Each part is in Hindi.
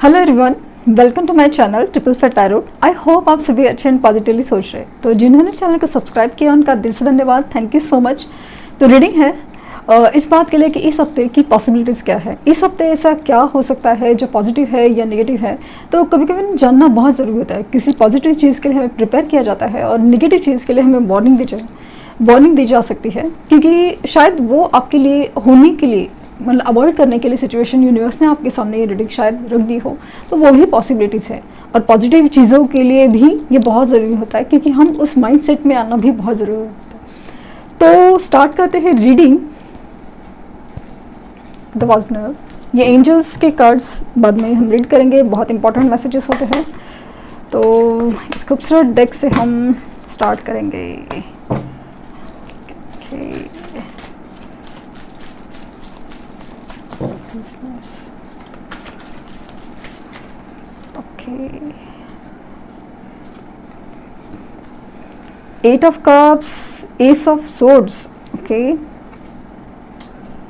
Hello everyone, welcome to my channel triple fate tarot. I hope आप सभी अच्छे एंड पॉजिटिवली सोच रहे हैं। तो जिन्होंने चैनल को सब्सक्राइब किया उनका दिल से धन्यवाद, थैंक यू सो मच। तो रीडिंग है इस बात के लिए कि इस हफ्ते की पॉसिबिलिटीज़ क्या है, इस हफ्ते ऐसा क्या हो सकता है जो पॉजिटिव है या नेगेटिव है। तो कभी कभी जानना बहुत ज़रूरी होता है। किसी पॉजिटिव चीज़ के लिए हमें प्रिपेयर किया जाता है और निगेटिव चीज़ के लिए हमें वार्निंग दी जा सकती है, क्योंकि शायद वो आपके लिए होने के लिए मतलब अवॉइड करने के लिए सिचुएशन यूनिवर्स ने आपके सामने ये रीडिंग शायद रख दी हो। तो वो भी पॉसिबिलिटीज़ है और पॉजिटिव चीज़ों के लिए भी ये बहुत ज़रूरी होता है, क्योंकि हम उस माइंडसेट में आना भी बहुत ज़रूरी होता है। तो स्टार्ट करते हैं रीडिंग द पॉजिटिव। ये एंजल्स के कार्ड्स बाद में हम रीड करेंगे, बहुत इंपॉर्टेंट मैसेजेस होते हैं। तो इस खूबसूरत डेक से हम स्टार्ट करेंगे। Eight of Cups, Ace of Swords, okay,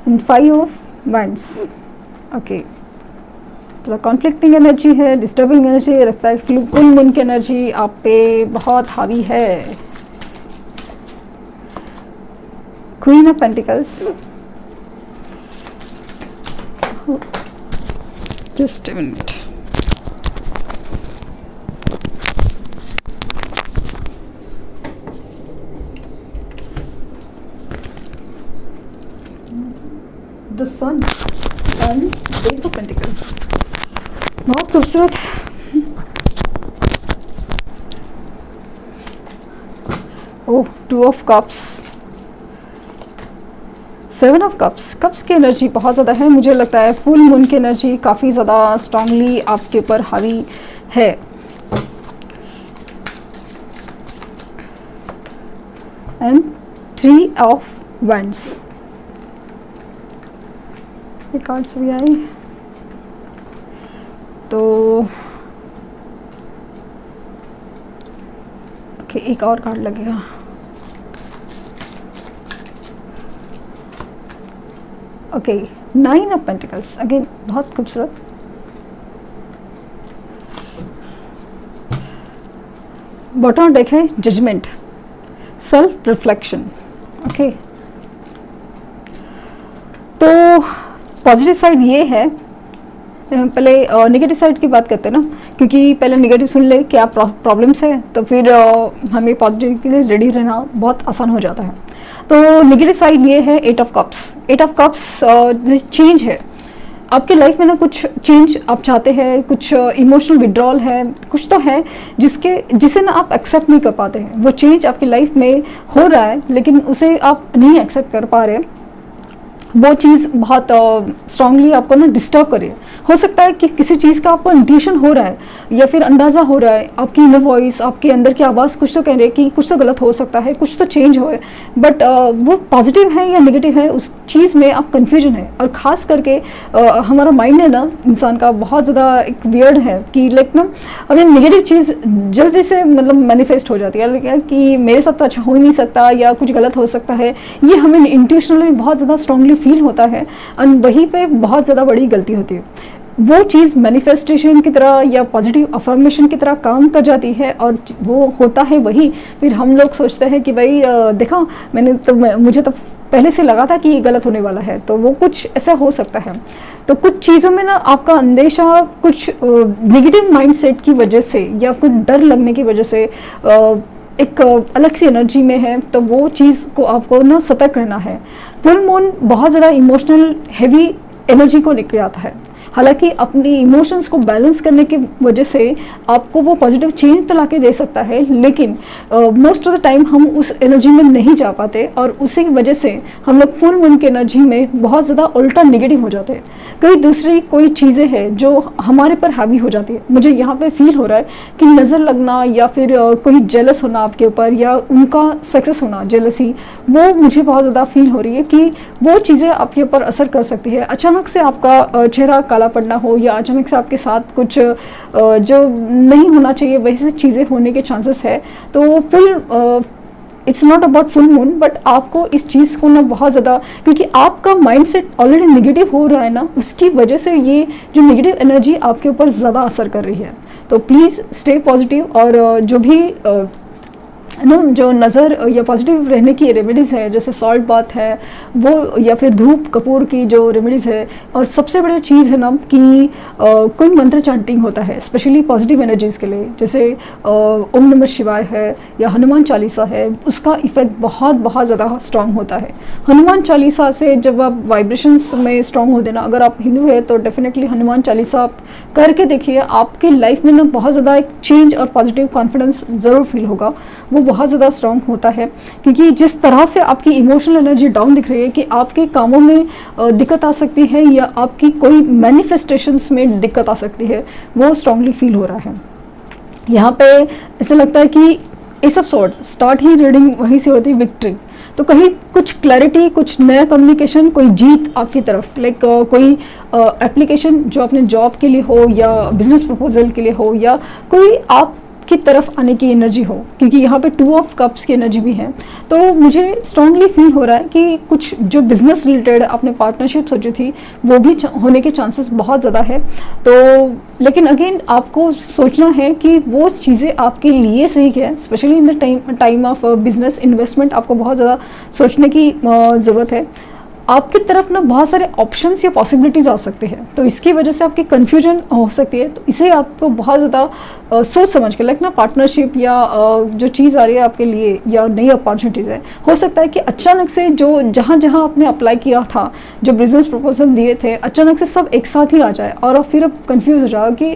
and Five of Wands, okay। थोड़ा कॉन्फ्लिक्टिंग एनर्जी है, डिस्टर्बिंग एनर्जी लगता है, फुल मून की एनर्जी आप पे बहुत हावी है। Queen of pentacles, just a minute. The sun and ace of pentacle, बहुत खूबसूरत। Oh, two of cups, seven of cups. Cups की एनर्जी बहुत ज़्यादा है, मुझे लगता है फुल मून की एनर्जी काफ़ी ज़्यादा स्ट्रांगली आपके ऊपर हावी है। एंड थ्री ऑफ वैंड्स, ये कार्ड्स भी आई। तो ओके, एक और कार्ड लगेगा। Okay, nine of pentacles, again बहुत खूबसूरत। बॉटम डेक है जजमेंट, सेल्फ रिफ्लेक्शन, ओके। तो पॉजिटिव साइड ये है, पहले नेगेटिव साइड की बात करते हैं ना, क्योंकि पहले नेगेटिव सुन ले क्या प्रॉब्लम्स है, तो फिर हमें पॉजिटिव के लिए रेडी रहना बहुत आसान हो जाता है। तो नेगेटिव साइड ये है eight of cups. Eight of cups change है आपके लाइफ में ना, कुछ चेंज आप चाहते हैं, कुछ इमोशनल विड्रॉल है, कुछ तो है जिसे ना आप एक्सेप्ट नहीं कर पाते हैं। वो चेंज आपकी लाइफ में हो रहा है लेकिन उसे आप नहीं एक्सेप्ट कर पा रहे। वो चीज़ बहुत स्ट्रांगली आपको ना डिस्टर्ब करे। हो सकता है कि किसी चीज़ का आपको इंट्यूशन हो रहा है या फिर अंदाज़ा हो रहा है, आपकी इनर वॉइस, आपके अंदर की आवाज़ कुछ तो कह रही है कि कुछ तो गलत हो सकता है, कुछ तो चेंज हो, बट वो पॉजिटिव है या नेगेटिव है उस चीज़ में आप कन्फ्यूजन है। और ख़ास करके हमारा माइंड है ना इंसान का बहुत ज़्यादा एक वियर्ड है कि लाइक ना अभी नेगेटिव चीज़ जल्दी से मतलब मैनिफेस्ट हो जाती है कि मेरे साथ तो अच्छा हो ही नहीं सकता या कुछ गलत हो सकता है। ये हमें इंट्यूशनली बहुत ज़्यादा स्ट्रांगली फील होता है और वहीं पे बहुत ज़्यादा बड़ी गलती होती है। वो चीज़ मैनिफेस्टेशन की तरह या पॉजिटिव अफर्मेशन की तरह काम कर जाती है और वो होता है वही। फिर हम लोग सोचते हैं कि भाई देखा मुझे तो पहले से लगा था कि ये गलत होने वाला है, तो वो कुछ ऐसा हो सकता है। तो कुछ चीज़ों में ना आपका अंदेशा कुछ नेगेटिव माइंडसेट की वजह से या कुछ डर लगने की वजह से एक अलग सी एनर्जी में है, तो वो चीज़ को आपको ना सतर्क रहना है। फुल मून बहुत ज़्यादा इमोशनल हैवी एनर्जी को लेकर आता है। हालांकि अपनी इमोशंस को बैलेंस करने की वजह से आपको वो पॉजिटिव चेंज तो ला के दे सकता है, लेकिन मोस्ट ऑफ द टाइम हम उस एनर्जी में नहीं जा पाते और उसी की वजह से हम लोग फुल मून की एनर्जी में बहुत ज़्यादा उल्टा नेगेटिव हो जाते हैं। कोई चीज़ें हैं जो हमारे पर हावी हो जाती है। मुझे यहाँ पे फील हो रहा है कि नज़र लगना या फिर कोई जेलस होना आपके ऊपर या उनका सक्सेस होना, जेलसी, वो मुझे बहुत ज़्यादा फील हो रही है कि वो चीज़ें आपके ऊपर असर कर सकती है। अचानक से आपका चेहरा काला पड़ना हो या अचानक से आपके साथ कुछ जो नहीं होना चाहिए वैसी चीज़ें होने के चांसेस है। तो full it's not about full moon, but आपको इस चीज़ को ना बहुत ज़्यादा, क्योंकि आपका माइंडसेट ऑलरेडी नेगेटिव हो रहा है ना, उसकी वजह से ये जो नेगेटिव एनर्जी आपके ऊपर ज़्यादा असर कर रही है। तो प्लीज़ स्टे पॉजिटिव, और जो भी ना जो नज़र या पॉजिटिव रहने की रेमेडीज़ है, जैसे सॉल्ट बाथ है वो, या फिर धूप कपूर की जो रेमेडीज़ है, और सबसे बड़ी चीज़ है ना कि कोई मंत्र चैंटिंग होता है स्पेशली पॉजिटिव एनर्जीज़ के लिए, जैसे ओम नमः शिवाय है या हनुमान चालीसा है, उसका इफ़ेक्ट बहुत बहुत ज़्यादा स्ट्रॉन्ग होता है। हनुमान चालीसा से जब आप वाइब्रेशंस में स्ट्रॉन्ग हो देना, अगर आप हिंदू है तो डेफिनेटली हनुमान चालीसा आप करके देखिए, आपकी लाइफ में ना बहुत ज़्यादा एक चेंज और पॉजिटिव कॉन्फिडेंस ज़रूर फील होगा, वो बहुत ज़्यादा स्ट्रॉन्ग होता है। क्योंकि जिस तरह से आपकी इमोशनल एनर्जी डाउन दिख रही है कि आपके कामों में दिक्कत आ सकती है या आपकी कोई मैनिफेस्टेशंस में दिक्कत आ सकती है, वो स्ट्रांगली फील हो रहा है। यहाँ पे ऐसा लगता है कि इस of sort start he reading वहीं से होती है, विक्ट्री। तो कहीं कुछ क्लैरिटी, कुछ नया कम्युनिकेशन, कोई जीत आपकी तरफ, लाइक कोई एप्लीकेशन जो अपने जॉब के लिए हो या बिजनेस प्रपोजल के लिए हो, या कोई आप की तरफ आने की एनर्जी हो, क्योंकि यहाँ पे 2 ऑफ कप्स की एनर्जी भी है। तो मुझे स्ट्रांगली फील हो रहा है कि कुछ जो बिजनेस रिलेटेड आपने पार्टनरशिप सोची थी वो भी होने के चांसेस बहुत ज़्यादा है। तो लेकिन अगेन आपको सोचना है कि वो चीज़ें आपके लिए सही है, specially in the time of business investment आपको बहुत ज़्यादा सोचने की ज़रूरत है। आपकी तरफ ना बहुत सारे ऑप्शंस या पॉसिबिलिटीज़ आ सकते हैं, तो इसकी वजह से आपकी कन्फ्यूजन हो सकती है। तो इसे आपको बहुत ज़्यादा सोच समझ के, लाइक ना पार्टनरशिप या जो चीज़ आ रही है आपके लिए या नई अपॉर्चुनिटीज़ है, हो सकता है कि अचानक से जो जहाँ जहाँ आपने अप्लाई किया था, जो बिजनेस प्रपोजल दिए थे, अचानक से सब एक साथ ही आ जाए और फिर आप कन्फ्यूज़ हो जाओ कि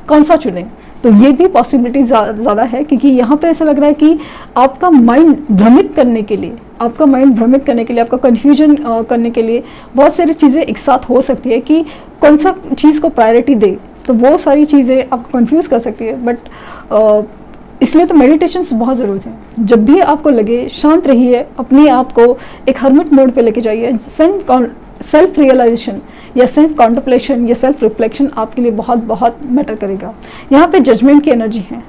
कौन सा चुने। तो ये भी पॉसिबिलिटी ज़्यादा है, क्योंकि यहाँ पे ऐसा लग रहा है कि आपका माइंड भ्रमित करने के लिए, आपका कन्फ्यूजन करने के लिए बहुत सारी चीज़ें एक साथ हो सकती है कि कौन सा चीज़ को प्रायोरिटी दे, तो वो सारी चीज़ें आपको कंफ्यूज कर सकती है। बट इसलिए तो मेडिटेशंस बहुत ज़रूरत है। जब भी आपको लगे शांत रहिए, अपने आप को एक हर्मिट मोड पे लेके जाइए। सेल्फ रियलाइजेशन या सेल्फ कॉन्टम्पलेशन या सेल्फ रिफ्लेक्शन आपके लिए बहुत बहुत मैटर करेगा। यहाँ पे जजमेंट की एनर्जी है,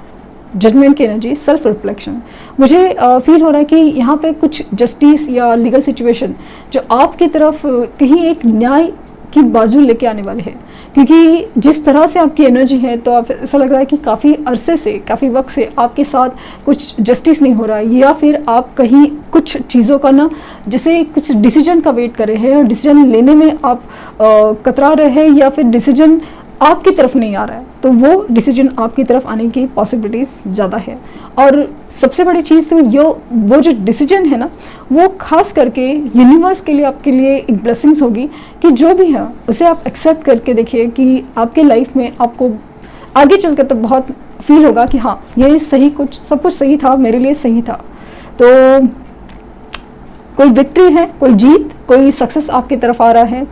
जजमेंट की एनर्जी, सेल्फ रिफ्लेक्शन। मुझे फील हो रहा है कि यहाँ पे कुछ जस्टिस या लीगल सिचुएशन जो आपकी तरफ कहीं एक न्याय की बाजू लेके आने वाले हैं, क्योंकि जिस तरह से आपकी एनर्जी है, तो आप ऐसा लग रहा है कि काफ़ी अरसे से, काफ़ी वक्त से आपके साथ कुछ जस्टिस नहीं हो रहा है, या फिर आप कहीं कुछ चीज़ों का ना, जैसे कुछ डिसीजन का वेट कर रहे हैं और डिसीजन लेने में आप कतरा रहे हैं, या फिर डिसीजन आपकी तरफ नहीं आ रहा है, तो वो डिसीजन आपकी तरफ आने की पॉसिबिलिटीज़ ज़्यादा है। और सबसे बड़ी चीज़ तो वो जो डिसीजन है ना, वो खास करके यूनिवर्स के लिए आपके लिए एक ब्लेसिंग्स होगी कि जो भी है उसे आप एक्सेप्ट करके देखिए कि आपके लाइफ में आपको आगे चलकर तो बहुत फील होगा कि हाँ, ये सही, सब कुछ सही था, मेरे लिए सही था। तो कोई विक्ट्री है, कोई जीत, कोई सक्सेस आपकी तरफ आ रहा है,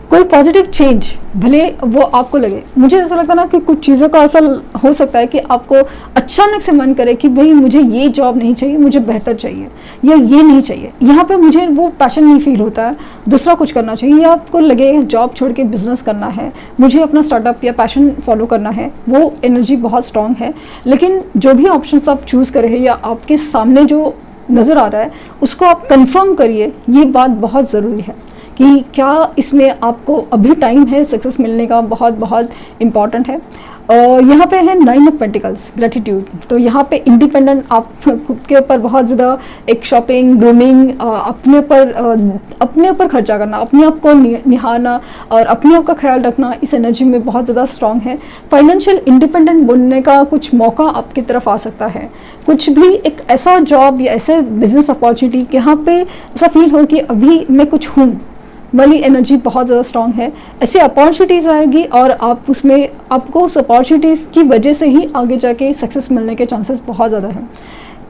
कोई पॉजिटिव चेंज भले वो आपको लगे। मुझे ऐसा लगता है ना कि कुछ चीज़ों का ऐसा हो सकता है कि आपको अचानक से मन करे कि भाई मुझे ये जॉब नहीं चाहिए, मुझे बेहतर चाहिए, या ये नहीं चाहिए, यहाँ पे मुझे वो पैशन नहीं फील होता है, दूसरा कुछ करना चाहिए, या आपको लगे जॉब छोड़ के बिजनेस करना है, मुझे अपना स्टार्टअप या पैशन फॉलो करना है, वो एनर्जी बहुत स्ट्रांग है। लेकिन जो भी ऑप्शन आप चूज़ कर रहे हैं या आपके सामने जो नज़र आ रहा है, उसको आप कंफर्म करिए। ये बात बहुत ज़रूरी है कि क्या इसमें आपको अभी टाइम है सक्सेस मिलने का, बहुत बहुत इम्पॉर्टेंट है। यहाँ पे है 9 ऑफ पेंटिकल्स, ग्रेटिट्यूड। तो यहाँ पे इंडिपेंडेंट, आप खुद के ऊपर बहुत ज़्यादा एक शॉपिंग, ग्रूमिंग, अपने ऊपर खर्चा करना, अपने आप को निहारना और अपने आप का ख्याल रखना, इस एनर्जी में बहुत ज़्यादा स्ट्रांग है। फाइनेंशियल इंडिपेंडेंट बनने का कुछ मौका आपकी तरफ आ सकता है, कुछ भी एक ऐसा जॉब या ऐसे बिजनेस अपॉर्चुनिटी यहाँ पे ऐसा फील हो कि अभी मैं कुछ हूँ वाली एनर्जी बहुत ज़्यादा स्ट्रांग है। ऐसी अपॉर्चुनिटीज़ आएगी और आप उसमें, आपको उस अपॉर्चुनिटीज़ की वजह से ही आगे जाके सक्सेस मिलने के चांसेस बहुत ज़्यादा हैं।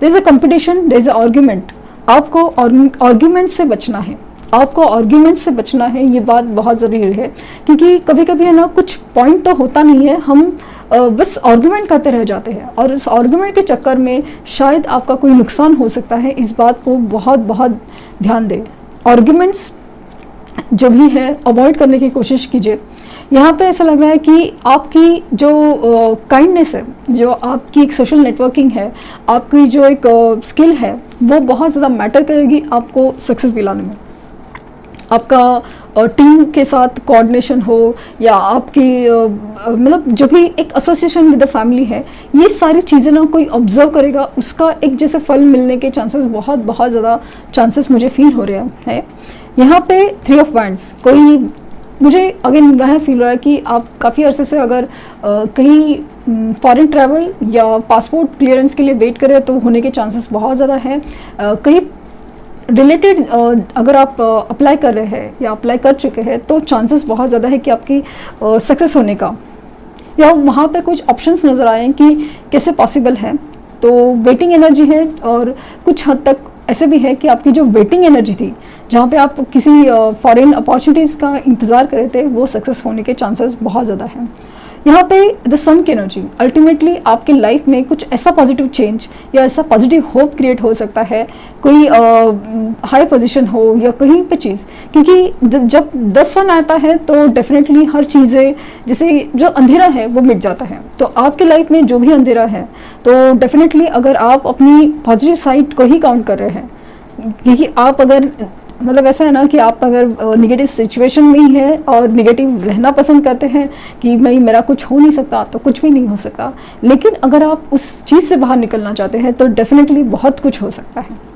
There is a competition, there is a argument. आपको आर्ग्यूमेंट से बचना है, आपको आर्ग्यूमेंट से बचना है, ये बात बहुत ज़रूरी है। क्योंकि कभी कभी है ना, कुछ पॉइंट तो होता नहीं है, हम बस आर्ग्यूमेंट करते रह जाते हैं और उस आर्ग्यूमेंट के चक्कर में शायद आपका कोई नुकसान हो सकता है। इस बात को बहुत बहुत ध्यान दें। आर्ग्यूमेंट्स जो भी है अवॉइड करने की कोशिश कीजिए। यहाँ पे ऐसा लग रहा है कि आपकी जो काइंडनेस है, जो आपकी एक सोशल नेटवर्किंग है, आपकी जो एक स्किल है, वो बहुत ज़्यादा मैटर करेगी आपको सक्सेस दिलाने में। आपका टीम के साथ कोऑर्डिनेशन हो या आपकी मतलब जो भी एक एसोसिएशन विद द फैमिली है, ये सारी चीज़ें ना कोई ऑब्जर्व करेगा, उसका एक जैसे फल मिलने के चांसेस बहुत बहुत ज़्यादा चांसेस मुझे फील हो रहे हैं। यहाँ पे 3 ऑफ वांड्स, कोई मुझे अगेन वह फील हो रहा है कि आप काफ़ी अरसे से अगर कहीं फॉरेन ट्रैवल या पासपोर्ट क्लियरेंस के लिए वेट करें तो होने के चांसेस बहुत ज़्यादा हैं। कहीं रिलेटेड अगर आप अप्लाई कर रहे हैं या अप्लाई कर चुके हैं तो चांसेस बहुत ज़्यादा है कि आपकी सक्सेस होने का, या वहाँ पे कुछ ऑप्शंस नज़र आए हैं कि कैसे पॉसिबल है। तो वेटिंग एनर्जी है, और कुछ हद तक ऐसे भी है कि आपकी जो वेटिंग एनर्जी थी, जहाँ पे आप किसी फॉरेन अपॉर्चुनिटीज़ का इंतज़ार कर रहे थे, वो सक्सेस होने के चांसेस बहुत ज़्यादा हैं। यहाँ पे द सन की एनर्जी, अल्टीमेटली आपके लाइफ में कुछ ऐसा पॉजिटिव चेंज या ऐसा पॉजिटिव होप क्रिएट हो सकता है, कोई हाई पोजीशन हो या कहीं पे चीज़, क्योंकि जब द सन आता है तो डेफिनेटली हर चीज़ें, जैसे जो अंधेरा है वो मिट जाता है। तो आपके लाइफ में जो भी अंधेरा है, तो डेफिनेटली अगर आप अपनी पॉजिटिव साइड को ही काउंट कर रहे हैं, क्योंकि आप अगर मतलब ऐसा है ना कि आप अगर निगेटिव सिचुएशन में ही है और निगेटिव रहना पसंद करते हैं कि मेरा कुछ हो नहीं सकता, तो कुछ भी नहीं हो सकता। लेकिन अगर आप उस चीज़ से बाहर निकलना चाहते हैं तो डेफिनेटली बहुत कुछ हो सकता है।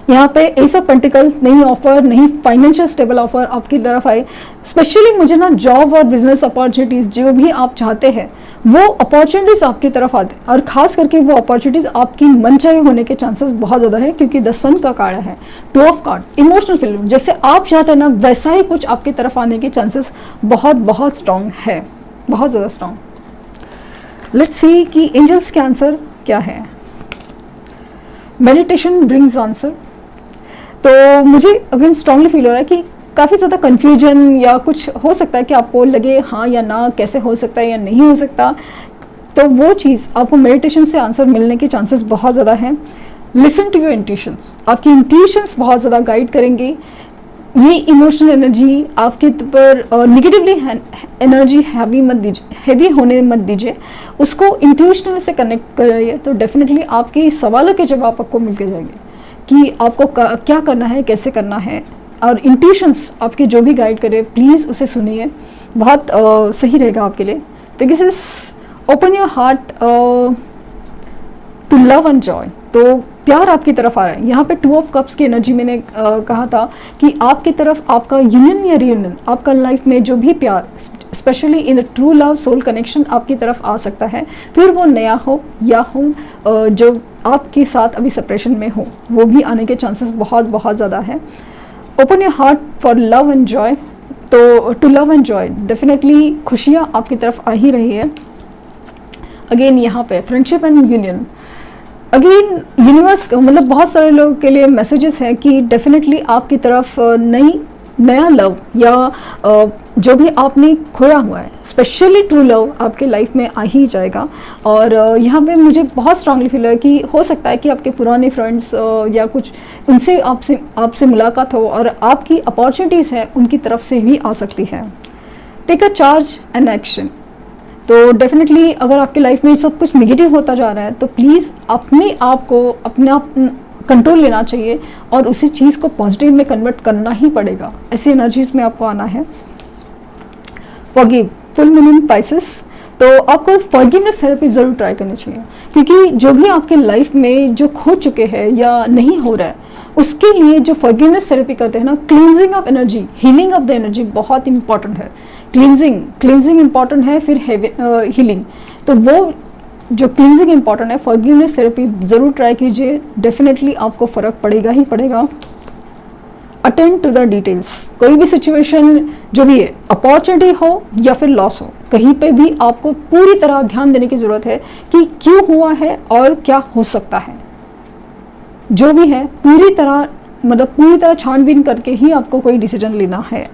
यहाँ पे एस ऑफ पेंटिकल, नहीं ऑफर, नहीं फाइनेंशियल स्टेबल ऑफर आपकी तरफ आए। स्पेशली मुझे ना जॉब और बिजनेस अपॉर्चुनिटीज़ जो भी आप चाहते हैं वो अपॉर्चुनिटीज़ आपकी तरफ आते हैं, और ख़ास करके वो अपॉर्चुनिटीज़ आपकी मनचाही होने के चांसेस बहुत ज़्यादा है, क्योंकि द सन का कार्ड है, 2 ऑफ कार्ड, इमोशनल फीलिंग, जैसे आप चाहते हैं ना वैसा ही कुछ आपकी तरफ आने के चांसेस बहुत बहुत स्ट्रॉन्ग है, बहुत ज़्यादा स्ट्रॉन्ग। लेट्स सी कि एंजल्स के आंसर क्या है। Meditation brings answer. तो मुझे अगेन स्ट्रांगली फील हो रहा है कि काफ़ी ज़्यादा कन्फ्यूजन या कुछ हो सकता है कि आपको लगे हाँ या ना, कैसे हो सकता है या नहीं हो सकता, तो वो चीज़ आपको मेडिटेशन से आंसर मिलने के चांसेस बहुत ज़्यादा हैं। लिसन टू योर इंट्यूशंस, आपकी इंट्यूशंस बहुत ज़्यादा गाइड करेंगे। ये इमोशनल एनर्जी आपके ऊपर निगेटिवली एनर्जी हैवी होने मत दीजिए, उसको इंट्यूशनल से कनेक्ट करिए, तो डेफिनेटली आपके सवालों के जवाब आपको मिलते जाएंगे कि आपको क्या करना है, कैसे करना है। और इंट्यूशंस आपके जो भी गाइड करे, प्लीज़ उसे सुनिए, बहुत सही रहेगा आपके लिए। Because open your heart to love and joy, तो प्यार आपकी तरफ आ रहा है। यहाँ पे 2 ऑफ कप्स की एनर्जी मैंने कहा था कि आपकी तरफ आपका यूनियन या रियूनियन, आपका लाइफ में जो भी प्यार, specially in true love soul connection आपकी तरफ आ सकता है, फिर वो नया हो या हो जो आपके साथ अभी सेपरेशन में हो, वो भी आने के चांसेस बहुत बहुत ज़्यादा है। Open your heart for love and joy, तो to love and joy, definitely खुशियाँ आपकी तरफ आ ही रही है। अगेन यहाँ पे friendship and union, again universe मतलब बहुत सारे लोगों के लिए मैसेजेस हैं कि डेफिनेटली आपकी तरफ नया लव या जो भी आपने खोया हुआ है, स्पेशली ट्रू लव आपके लाइफ में आ ही जाएगा। और यहाँ पे मुझे बहुत स्ट्रांगली फील है कि हो सकता है कि आपके पुराने फ्रेंड्स या कुछ उनसे आपसे मुलाकात हो और आपकी अपॉर्चुनिटीज़ है उनकी तरफ से भी आ सकती है। Take a charge and action, तो डेफिनेटली अगर आपके लाइफ में सब कुछ निगेटिव होता जा रहा है तो प्लीज़ अपने आप को अपना कंट्रोल लेना चाहिए और उसी चीज़ को पॉजिटिव में कन्वर्ट करना ही पड़ेगा। ऐसी एनर्जीज में आपको आना है। Forgive, full moon in Pisces, तो आपको फॉरगिवनेस थेरेपी ज़रूर ट्राई करनी चाहिए, क्योंकि जो भी आपके लाइफ में जो खो चुके हैं या नहीं हो रहा है उसके लिए जो फॉरगिवनेस थेरेपी करते हैं ना, cleansing of energy, healing of the energy बहुत इंपॉर्टेंट है। क्लींजिंग इंपॉर्टेंट है, फिर हीलिंग, तो वो जो क्लींजिंग इंपॉर्टेंट है, फॉरगिवनेस थेरेपी ज़रूर ट्राई कीजिए, डेफिनेटली आपको फ़र्क पड़ेगा ही पड़ेगा। अटेंड टू द डिटेल्स, कोई भी सिचुएशन जो भी है, अपॉर्चुनिटी हो या फिर लॉस हो, कहीं पे भी आपको पूरी तरह ध्यान देने की ज़रूरत है कि क्यों हुआ है और क्या हो सकता है। जो भी है पूरी तरह छानबीन करके ही आपको कोई डिसीजन लेना है।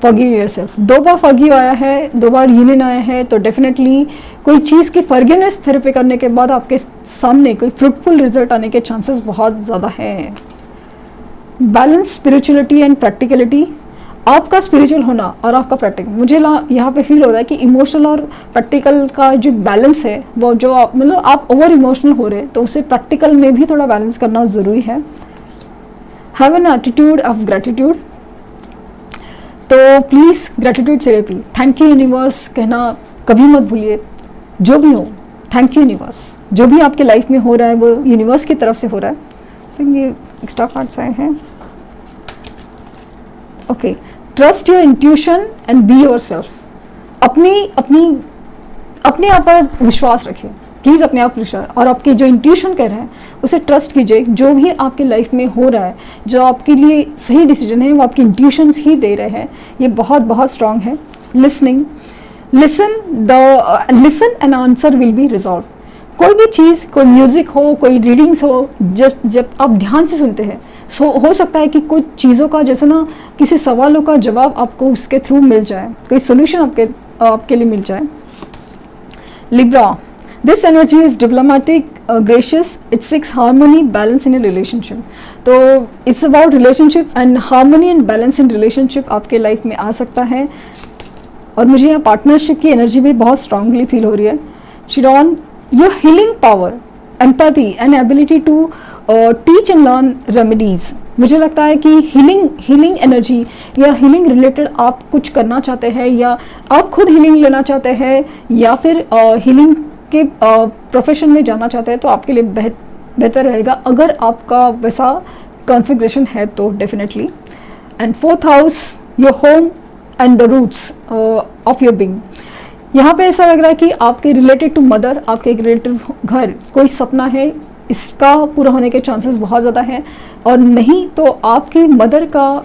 फॉरगिव योरसेल्फ, 2 बार फॉरगिव आया है, 2 बार यूनियन आया है, तो डेफिनेटली कोई चीज़ की फॉरगिवनेस थेरेपी करने के बाद आपके सामने कोई फ्रूटफुल रिजल्ट आने के चांसेस बहुत ज़्यादा है। बैलेंस स्पिरिचुअलिटी एंड प्रैक्टिकलिटी, आपका स्पिरिचुअल होना और आपका प्रैक्टिकल, मुझे यहाँ पे फील होता है कि इमोशनल और प्रैक्टिकल का जो बैलेंस है वो जो आप मतलब आप ओवर इमोशनल हो रहे तो उसे प्रैक्टिकल में भी थोड़ा बैलेंस करना ज़रूरी है। Have an attitude of gratitude, तो please gratitude therapy, thank you universe कहना कभी मत भूलिए। जो भी हो, थैंक यू यूनिवर्स, जो भी आपके लाइफ में हो रहा है वो यूनिवर्स की तरफ से हो रहा है। तो ये एक्स्ट्रा कार्ड्स आए हैं। Okay, trust your intuition and be your self, अपने आप पर विश्वास रखिए प्लीज़, अपने आप विश्वास, और आपके जो इंट्यूशन कह रहे हैं उसे ट्रस्ट कीजिए। जो भी आपके लाइफ में हो रहा है, जो आपके लिए सही डिसीजन है वो आपके इंट्यूशंस ही दे रहे हैं, ये बहुत बहुत स्ट्रांग है। Listening, listen and answer will be resolve. कोई भी चीज़, कोई म्यूजिक हो, कोई रीडिंग्स हो, जब आप ध्यान से सुनते हैं हो सकता है कि कुछ चीज़ों का जैसे ना किसी सवालों का जवाब आपको उसके थ्रू मिल जाए, कोई सोल्यूशन आपके लिए मिल जाए। Libra, this energy is diplomatic, gracious, it seeks harmony, balance in a relationship. तो it's about relationship and harmony and balance in relationship आपके लाइफ में आ सकता है। और मुझे यहाँ पार्टनरशिप की एनर्जी भी बहुत स्ट्रांगली फील हो रही है। Chiron, your healing power, empathy and ability to teach and learn remedies. मुझे लगता है कि हीलिंग एनर्जी या हीलिंग रिलेटेड आप कुछ करना चाहते हैं, या आप खुद हीलिंग लेना चाहते हैं, या फिर हीलिंग के प्रोफेशन में जाना चाहते हैं, तो आपके लिए बेहतर रहेगा अगर आपका वैसा कॉन्फ़िगरेशन है तो definitely. And 4th house, your home and the roots of your being. यहाँ पे ऐसा लग रहा है कि आपके रिलेटेड टू मदर, आपके रिलेटिव घर कोई सपना है, इसका पूरा होने के चांसेस बहुत ज़्यादा हैं, और नहीं तो आपकी मदर का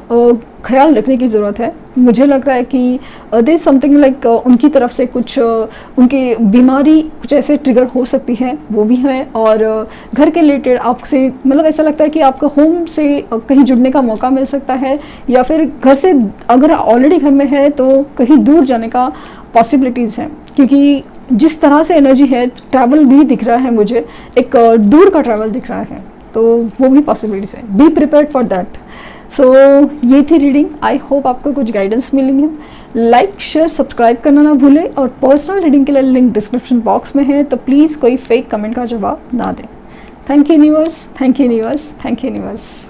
ख्याल रखने की ज़रूरत है। मुझे लग रहा है कि देयर इज समथिंग लाइक उनकी तरफ से कुछ उनकी बीमारी कुछ ऐसे ट्रिगर हो सकती है, वो भी है। और घर के रिलेटेड आपसे मतलब ऐसा लगता है कि आपको होम से कहीं जुड़ने का मौका मिल सकता है, या फिर घर से अगर ऑलरेडी घर में है तो कहीं दूर जाने का पॉसिबिलिटीज़ हैं, क्योंकि जिस तरह से एनर्जी है, ट्रैवल भी दिख रहा है मुझे, एक दूर का ट्रैवल दिख रहा है, तो वो भी पॉसिबिलिटीज है। Be prepared for that. So ये थी रीडिंग, आई होप आपको कुछ गाइडेंस मिली है। लाइक, शेयर, सब्सक्राइब करना ना भूलें, और पर्सनल रीडिंग के लिए लिंक डिस्क्रिप्शन बॉक्स में है, तो प्लीज़ कोई फेक कमेंट का जवाब ना दें। Thank you universe, thank you universe, thank you universe.